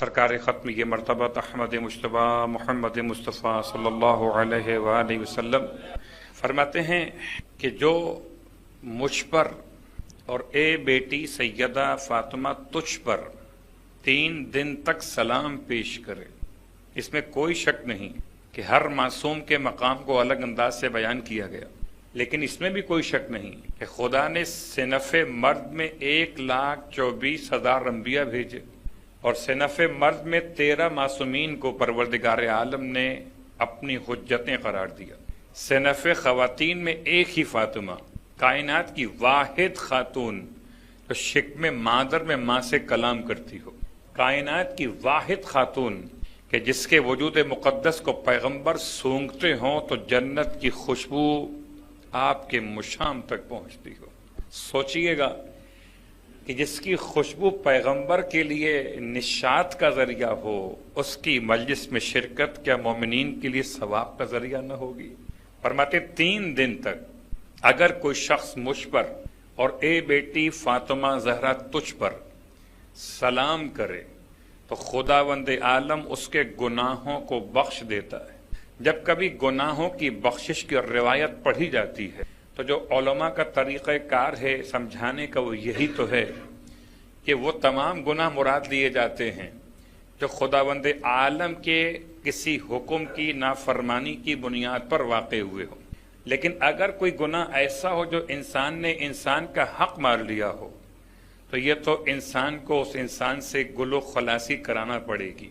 سرکار ختم یہ مرتبہ احمد مجتبی محمد مصطفیٰ صلی اللہ علیہ وآلہ وسلم فرماتے ہیں کہ جو مجھ پر اور اے بیٹی سیدہ فاطمہ تجھ پر 3 دن تک سلام پیش کرے، اس میں کوئی شک نہیں کہ ہر معصوم کے مقام کو الگ انداز سے بیان کیا گیا، لیکن اس میں بھی کوئی شک نہیں کہ خدا نے صنف مرد میں 1,24,000 انبیاء بھیجے اور صنف مرد میں 13 معصومین کو پروردگار عالم نے اپنی حجتیں قرار دیا۔ صنف خواتین میں ایک ہی فاطمہ، کائنات کی واحد خاتون جو شکم مادر میں ماں سے کلام کرتی ہو، کائنات کی واحد خاتون کہ جس کے وجود مقدس کو پیغمبر سونگھتے ہوں تو جنت کی خوشبو آپ کے مشام تک پہنچتی ہو۔ سوچئے گا کہ جس کی خوشبو پیغمبر کے لیے نشاط کا ذریعہ ہو، اس کی مجلس میں شرکت کیا مومنین کے لیے ثواب کا ذریعہ نہ ہوگی؟ فرماتے 3 دن تک اگر کوئی شخص مجھ پر اور اے بیٹی فاطمہ زہرا تجھ پر سلام کرے تو خداوند عالم اس کے گناہوں کو بخش دیتا ہے۔ جب کبھی گناہوں کی بخشش کی روایت پڑھی جاتی ہے تو جو علماء کا طریقہ کار ہے سمجھانے کا وہ یہی تو ہے کہ وہ تمام گناہ مراد لیے جاتے ہیں جو خداوند عالم کے کسی حکم کی نافرمانی کی بنیاد پر واقع ہوئے ہوں، لیکن اگر کوئی گناہ ایسا ہو جو انسان نے انسان کا حق مار لیا ہو تو یہ تو انسان کو اس انسان سے گلو خلاصی کرانا پڑے گی۔